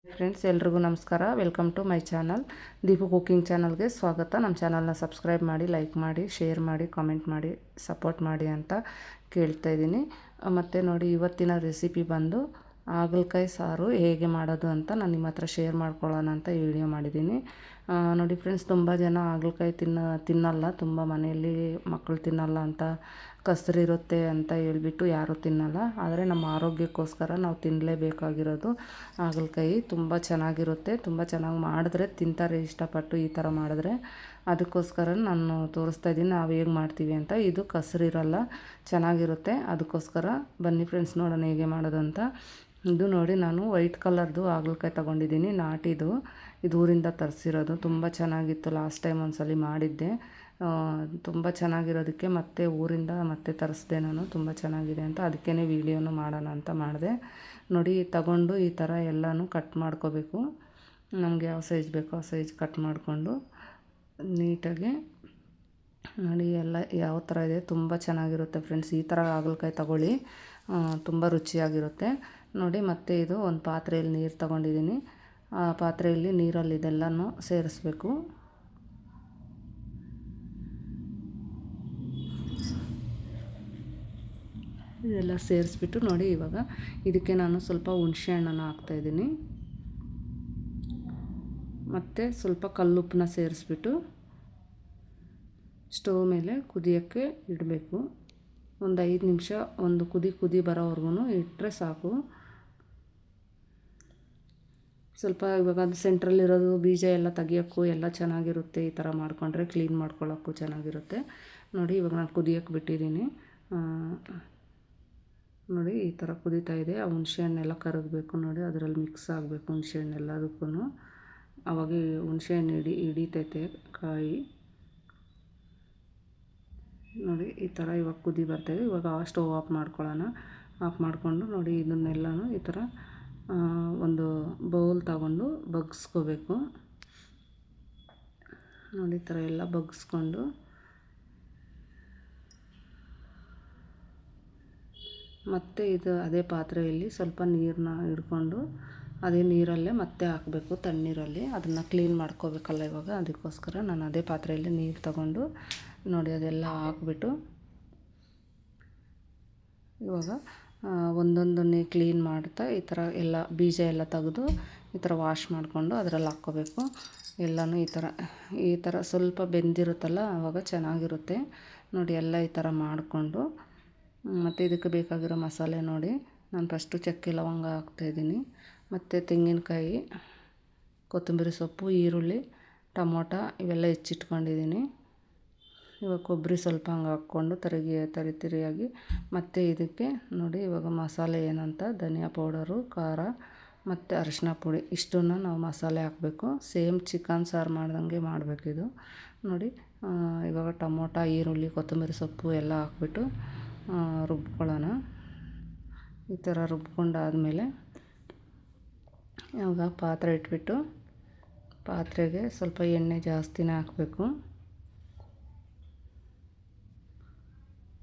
Friends, ಎಲ್ರಿಗೂ ನಮಸ್ಕಾರ. Welcome to my channel. Deepu cooking ಚಾನಲ್ಗೆ ಸ್ವಾಗತ. ನಮ್ಮ ಚಾನಲ್ನ ಸಬ್ಸ್ಕ್ರೈಬ್ ಮಾಡಿ, ಲೈಕ್ ಮಾಡಿ, ಶೇರ್ ಮಾಡಿ, ಕಾಮೆಂಟ್ ಮಾಡಿ, ಸಪೋರ್ಟ್ ಮಾಡಿ ಅಂತ ಕೇಳ್ತಾ ಇದ್ದೀನಿ. ಮತ್ತು ನೋಡಿ, ಇವತ್ತಿನ ರೆಸಿಪಿ ಬಂದು ಹಾಗಲಕಾಯಿ ಸಾರು ಹೇಗೆ ಮಾಡೋದು ಅಂತ ನಾನು ನಿಮ್ಮ ಹತ್ರ ಶೇರ್ ಮಾಡ್ಕೊಳ್ಳೋಣ ಅಂತ ಈ ವಿಡಿಯೋ ಮಾಡಿದ್ದೀನಿ. ನೋಡಿ ಫ್ರೆಂಡ್ಸ್, ತುಂಬ ಜನ ಹಾಗಲಕಾಯಿ ತಿನ್ನಲ್ಲ. ತುಂಬ ಮನೆಯಲ್ಲಿ ಮಕ್ಕಳು ತಿನ್ನಲ್ಲ ಅಂತ, ಕಸರಿರುತ್ತೆ ಅಂತ ಹೇಳ್ಬಿಟ್ಟು ಯಾರೂ ತಿನ್ನಲ್ಲ. ಆದರೆ ನಮ್ಮ ಆರೋಗ್ಯಕ್ಕೋಸ್ಕರ ನಾವು ತಿನ್ನಲೇಬೇಕಾಗಿರೋದು ಹಾಗಲಕಾಯಿ. ತುಂಬ ಚೆನ್ನಾಗಿರುತ್ತೆ, ತುಂಬ ಚೆನ್ನಾಗಿ ಮಾಡಿದ್ರೆ ತಿಂತಾರೆ ಇಷ್ಟಪಟ್ಟು ಈ ಥರ ಮಾಡಿದ್ರೆ. ಅದಕ್ಕೋಸ್ಕರ ನಾನು ತೋರಿಸ್ತಾ ಇದ್ದೀನಿ ನಾವು ಹೇಗೆ ಮಾಡ್ತೀವಿ ಅಂತ. ಇದು ಕಸರಿರಲ್ಲ, ಚೆನ್ನಾಗಿರುತ್ತೆ. ಅದಕ್ಕೋಸ್ಕರ ಬನ್ನಿ ಫ್ರೆಂಡ್ಸ್, ನೋಡೋಣ ಹೇಗೆ ಮಾಡೋದು ಅಂತ. ಇದು ನೋಡಿ, ನಾನು ವೈಟ್ ಕಲರ್ದು ಹಾಗಲಕಾಯಿ ತೊಗೊಂಡಿದ್ದೀನಿ, ನಾಟಿದು. ಇದು ಊರಿಂದ ತರಿಸಿರೋದು. ತುಂಬ ಚೆನ್ನಾಗಿತ್ತು. ಲಾಸ್ಟ್ ಟೈಮ್ ಒಂದ್ಸಲ ಮಾಡಿದ್ದೆ, ತುಂಬ ಚೆನ್ನಾಗಿರೋದಕ್ಕೆ ಮತ್ತೆ ಊರಿಂದ ಮತ್ತೆ ತರಿಸ್ದೆ ನಾನು. ತುಂಬ ಚೆನ್ನಾಗಿದೆ ಅಂತ ಅದಕ್ಕೇ ವೀಡಿಯೋನು ಮಾಡೋಣ ಅಂತ ಮಾಡಿದೆ. ನೋಡಿ, ತಗೊಂಡು ಈ ಥರ ಎಲ್ಲನೂ ಕಟ್ ಮಾಡ್ಕೋಬೇಕು. ನಮಗೆ ಯಾವ ಸೈಜ್ ಬೇಕೋ ಆ ಸೈಜ್ ಕಟ್ ಮಾಡಿಕೊಂಡು ನೀಟಾಗಿ ನೋಡಿ ಎಲ್ಲ ಯಾವ ಥರ ಇದೆ. ತುಂಬ ಚೆನ್ನಾಗಿರುತ್ತೆ ಫ್ರೆಂಡ್ಸ್. ಈ ಥರ ಹಾಗಲಕಾಯಿ ತಗೊಳ್ಳಿ, ತುಂಬ ರುಚಿಯಾಗಿರುತ್ತೆ ನೋಡಿ. ಮತ್ತು ಇದು ಒಂದು ಪಾತ್ರೆಯಲ್ಲಿ ನೀರು ತಗೊಂಡಿದ್ದೀನಿ. ಆ ಪಾತ್ರೆಯಲ್ಲಿ ನೀರಲ್ಲಿ ಇದೆಲ್ಲನೂ ಸೇರಿಸ್ಬೇಕು. ಇದೆಲ್ಲ ಸೇರಿಸ್ಬಿಟ್ಟು ನೋಡಿ, ಇವಾಗ ಇದಕ್ಕೆ ನಾನು ಸ್ವಲ್ಪ ಹುಣಸೆ ಹಣ್ಣನ್ನು ಹಾಕ್ತಾಯಿದ್ದೀನಿ. ಮತ್ತು ಸ್ವಲ್ಪ ಕಲ್ಲುಪ್ಪನ್ನ ಸೇರಿಸ್ಬಿಟ್ಟು ಸ್ಟವ್ ಮೇಲೆ ಕುದಿಯೋಕ್ಕೆ ಇಡಬೇಕು. ಒಂದು 5 ನಿಮಿಷ ಒಂದು ಕುದಿ ಬರೋವರೆಗೂ ಇಟ್ಟರೆ ಸಾಕು. ಸ್ವಲ್ಪ ಇವಾಗ ಅದು ಸೆಂಟ್ರಲ್ಲಿರೋದು ಬೀಜ ಎಲ್ಲ ತೆಗಿಯೋಕ್ಕೂ ಎಲ್ಲ ಚೆನ್ನಾಗಿರುತ್ತೆ. ಈ ಥರ ಮಾಡಿಕೊಂಡ್ರೆ ಕ್ಲೀನ್ ಮಾಡ್ಕೊಳ್ಳೋಕ್ಕೂ ಚೆನ್ನಾಗಿರುತ್ತೆ. ನೋಡಿ, ಇವಾಗ ನಾನು ಕುದಿಯೋಕ್ಕೆ ಬಿಟ್ಟಿದ್ದೀನಿ. ನೋಡಿ, ಈ ಥರ ಕುದೀತಾ ಇದೆ. ಆ ಹುಣಸೆ ಹಣ್ಣೆಲ್ಲ ಕರಗಬೇಕು ನೋಡಿ, ಅದರಲ್ಲಿ ಮಿಕ್ಸ್ ಆಗಬೇಕು ಹುಣಸೆ ಹಣ್ಣು ಎಲ್ಲದಕ್ಕೂ. ಆವಾಗ ಹುಣಸೆ ಹಣ್ಣು ಹಿಡಿತೈತೆ ಕಾಯಿ. ನೋಡಿ, ಈ ಥರ ಇವಾಗ ಕುದಿ ಬರ್ತಾಯಿದೆ. ಇವಾಗ ಸ್ಟವ್ ಆಫ್ ಮಾಡ್ಕೊಳ್ಳೋಣ. ಆಫ್ ಮಾಡಿಕೊಂಡು ನೋಡಿ, ಇದನ್ನೆಲ್ಲನೂ ಈ ಥರ ಒಂದು ಬೌಲ್ ತಗೊಂಡು ಬಗ್ಸ್ಕೋಬೇಕು. ನೋಡಿ, ಈ ಥರ ಎಲ್ಲ ಬಗ್ಸ್ಕೊಂಡು ಮತ್ತು ಇದು ಅದೇ ಪಾತ್ರೆಯಲ್ಲಿ ಸ್ವಲ್ಪ ನೀರನ್ನ ಹಿಡ್ಕೊಂಡು ಅದೇ ನೀರಲ್ಲೇ ಮತ್ತೆ ಹಾಕಬೇಕು, ತಣ್ಣೀರಲ್ಲಿ. ಅದನ್ನು ಕ್ಲೀನ್ ಮಾಡ್ಕೋಬೇಕಲ್ಲ ಇವಾಗ, ಅದಕ್ಕೋಸ್ಕರ ನಾನು ಅದೇ ಪಾತ್ರೆಯಲ್ಲಿ ನೀರು ತಗೊಂಡು ನೋಡಿ ಅದೆಲ್ಲ ಹಾಕ್ಬಿಟ್ಟು ಇವಾಗ ಒಂದೊಂದನ್ನೇ ಕ್ಲೀನ್ ಮಾಡ್ತಾ ಈ ಥರ ಎಲ್ಲ ಬೀಜ ಎಲ್ಲ ತೆಗೆದು ಈ ಥರ ವಾಶ್ ಮಾಡಿಕೊಂಡು ಅದರಲ್ಲಿ ಹಾಕ್ಕೋಬೇಕು ಎಲ್ಲನೂ. ಈ ಥರ ಸ್ವಲ್ಪ ಬೆಂದಿರುತ್ತಲ್ಲ ಆವಾಗ ಚೆನ್ನಾಗಿರುತ್ತೆ ನೋಡಿ. ಎಲ್ಲ ಈ ಥರ ಮಾಡಿಕೊಂಡು ಮತ್ತು ಇದಕ್ಕೆ ಬೇಕಾಗಿರೋ ಮಸಾಲೆ ನೋಡಿ, ನಾನು ಫಸ್ಟು ಚಕ್ಕೆ ಲವಂಗ ಹಾಕ್ತಾಯಿದ್ದೀನಿ. ಮತ್ತು ತೆಂಗಿನಕಾಯಿ, ಕೊತ್ತಂಬರಿ ಸೊಪ್ಪು, ಈರುಳ್ಳಿ, ಟೊಮೊಟೊ ಇವೆಲ್ಲ ಹೆಚ್ಚಿಟ್ಕೊಂಡಿದ್ದೀನಿ. ಇವಾಗ ಕೊಬ್ಬರಿ ಸ್ವಲ್ಪ ಹಂಗೆ ಹಾಕ್ಕೊಂಡು ತರಿಯಾಗಿ ಮತ್ತು ಇದಕ್ಕೆ ನೋಡಿ ಇವಾಗ ಮಸಾಲೆ ಏನಂತ ಧನಿಯಾ ಪೌಡರು, ಖಾರ ಮತ್ತು ಅರಿಶಿನ ಪುಡಿ, ಇಷ್ಟನ್ನು ನಾವು ಮಸಾಲೆ ಹಾಕಬೇಕು. ಸೇಮ್ ಚಿಕನ್ ಸಾರು ಮಾಡ್ದಂಗೆ ಮಾಡಬೇಕಿದು ನೋಡಿ. ಇವಾಗ ಟೊಮೊಟೊ, ಈರುಳ್ಳಿ, ಕೊತ್ತಂಬರಿ ಸೊಪ್ಪು ಎಲ್ಲ ಹಾಕ್ಬಿಟ್ಟು ರುಬ್ಕೊಳ್ಳೋಣ. ಈ ಥರ ರುಬ್ಕೊಂಡಾದಮೇಲೆ ಇವಾಗ ಪಾತ್ರೆ ಇಟ್ಬಿಟ್ಟು ಪಾತ್ರೆಗೆ ಸ್ವಲ್ಪ ಎಣ್ಣೆ ಜಾಸ್ತಿನೇ ಹಾಕಬೇಕು.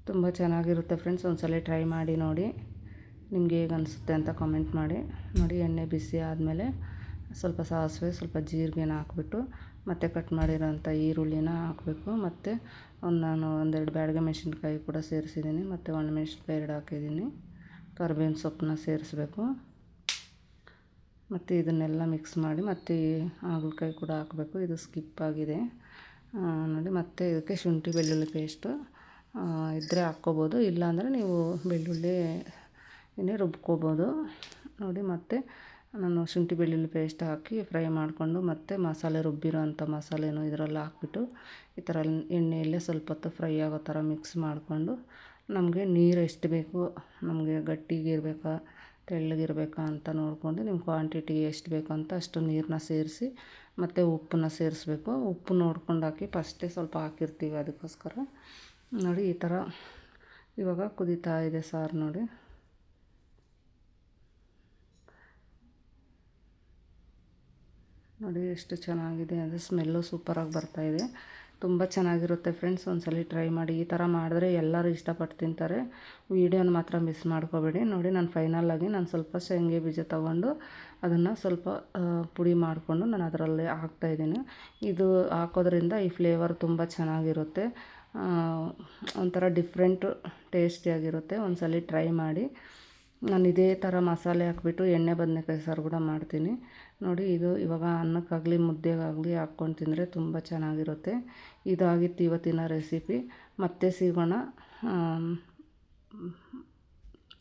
ತುಂಬ ಚೆನ್ನಾಗಿರುತ್ತೆ ಫ್ರೆಂಡ್ಸ್. ಒಂದ್ಸಲ ಟ್ರೈ ಮಾಡಿ ನೋಡಿ, ನಿಮ್ಗೆ ಹೇಗೆ ಅನಿಸುತ್ತೆ ಅಂತ ಕಾಮೆಂಟ್ ಮಾಡಿ. ನೋಡಿ, ಎಣ್ಣೆ ಬಿಸಿ ಆದಮೇಲೆ ಸ್ವಲ್ಪ ಸಾಸಿವೆ, ಸ್ವಲ್ಪ ಜೀರಿಗೆನ ಹಾಕ್ಬಿಟ್ಟು ಮತ್ತು ಕಟ್ ಮಾಡಿರೋಂಥ ಈರುಳ್ಳಿನ ಹಾಕಬೇಕು. ಮತ್ತು ನಾನು ಒಂದೆರಡು ಬ್ಯಾಡಗೆ ಮೆಣಸಿನ್ಕಾಯಿ ಕೂಡ ಸೇರಿಸಿದ್ದೀನಿ. ಮತ್ತು ಒಣಮೆಣಸಿನ್ಕಾಯಿ 2 ಹಾಕಿದ್ದೀನಿ. ಕರಿಬೇವಿನ ಸೊಪ್ಪನ್ನ ಸೇರಿಸ್ಬೇಕು. ಮತ್ತು ಇದನ್ನೆಲ್ಲ ಮಿಕ್ಸ್ ಮಾಡಿ ಮತ್ತು ಹಾಗಲಕಾಯಿ ಕೂಡ ಹಾಕಬೇಕು. ಇದು ಸ್ಕಿಪ್ ಆಗಿದೆ ನೋಡಿ. ಮತ್ತು ಇದಕ್ಕೆ ಶುಂಠಿ ಬೆಳ್ಳುಳ್ಳಿ ಪೇಸ್ಟು ಇದ್ದರೆ ಹಾಕ್ಕೋಬೋದು, ಇಲ್ಲಾಂದರೆ ನೀವು ಬೆಳ್ಳುಳ್ಳಿ ರುಬ್ಕೋಬೋದು ನೋಡಿ. ಮತ್ತು ನಾನು ಶುಂಠಿ ಬೆಳ್ಳುಳ್ಳಿ ಪೇಸ್ಟ್ ಹಾಕಿ ಫ್ರೈ ಮಾಡಿಕೊಂಡು ಮತ್ತು ಮಸಾಲೆ ರುಬ್ಬಿರೋ ಅಂಥ ಮಸಾಲೆನೂ ಇದರಲ್ಲಿ ಹಾಕ್ಬಿಟ್ಟು ಈ ಥರ ಎಣ್ಣೆಯಲ್ಲೇ ಸ್ವಲ್ಪ ಹೊತ್ತು ಫ್ರೈ ಆಗೋ ಥರ ಮಿಕ್ಸ್ ಮಾಡಿಕೊಂಡು, ನಮಗೆ ನೀರು ಎಷ್ಟು ಬೇಕು, ನಮಗೆ ಗಟ್ಟಿಗಿರಬೇಕಾ ತೆಳ್ಳಗಿರಬೇಕಾ ಅಂತ ನೋಡಿಕೊಂಡು ನಿಮ್ಮ ಕ್ವಾಂಟಿಟಿ ಎಷ್ಟು ಬೇಕು ಅಂತ ಅಷ್ಟು ನೀರನ್ನ ಸೇರಿಸಿ ಮತ್ತು ಉಪ್ಪನ್ನ ಸೇರಿಸ್ಬೇಕು. ಉಪ್ಪು ನೋಡ್ಕೊಂಡು ಹಾಕಿ, ಫಸ್ಟೇ ಸ್ವಲ್ಪ ಹಾಕಿರ್ತೀವಿ ಅದಕ್ಕೋಸ್ಕರ ನೋಡಿ. ಈ ಥರ ಇವಾಗ ಕುದೀತಾ ಇದೆ ಸಾರು ನೋಡಿ. ನೋಡಿ ಎಷ್ಟು ಚೆನ್ನಾಗಿದೆ ಅಂದರೆ ಸ್ಮೆಲ್ಲು ಸೂಪರಾಗಿ ಬರ್ತಾಯಿದೆ. ತುಂಬ ಚೆನ್ನಾಗಿರುತ್ತೆ ಫ್ರೆಂಡ್ಸ್. ಒಂದ್ಸಲ ಟ್ರೈ ಮಾಡಿ. ಈ ಥರ ಮಾಡಿದ್ರೆ ಎಲ್ಲರೂ ಇಷ್ಟಪಟ್ಟು ತಿಂತಾರೆ. ವೀಡಿಯೋನ ಮಾತ್ರ ಮಿಸ್ ಮಾಡ್ಕೋಬೇಡಿ. ನೋಡಿ ನಾನು ಫೈನಲಾಗಿ ನಾನು ಸ್ವಲ್ಪ ಶೇಂಗೆ ಬೀಜ ತೊಗೊಂಡು ಅದನ್ನು ಸ್ವಲ್ಪ ಪುಡಿ ಮಾಡಿಕೊಂಡು ನಾನು ಅದರಲ್ಲಿ ಹಾಕ್ತಾಯಿದ್ದೀನಿ. ಇದು ಹಾಕೋದ್ರಿಂದ ಈ ಫ್ಲೇವರ್ ತುಂಬ ಚೆನ್ನಾಗಿರುತ್ತೆ. ಒಂಥರ ಡಿಫ್ರೆಂಟು ಟೇಸ್ಟಿಯಾಗಿರುತ್ತೆ. ಒಂದ್ಸಲ ಟ್ರೈ ಮಾಡಿ. ನಾನು ಇದೇ ಥರ ಮಸಾಲೆ ಹಾಕ್ಬಿಟ್ಟು ಎಣ್ಣೆ ಬದನೇಕಾಯಿ ಸಾರು ಕೂಡ ಮಾಡ್ತೀನಿ. ನೋಡಿ ಇದು ಇವಾಗ ಅನ್ನಕ್ಕಾಗಲಿ ಮುದ್ದೆಗಾಗಲಿ ಹಾಕ್ಕೊಂಡು ತಿಂದರೆ ತುಂಬ ಚೆನ್ನಾಗಿರುತ್ತೆ. ಇದಾಗಿತ್ತು ಇವತ್ತಿನ ರೆಸಿಪಿ. ಮತ್ತೆ ಸಿಗೋಣ.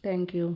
Thank you.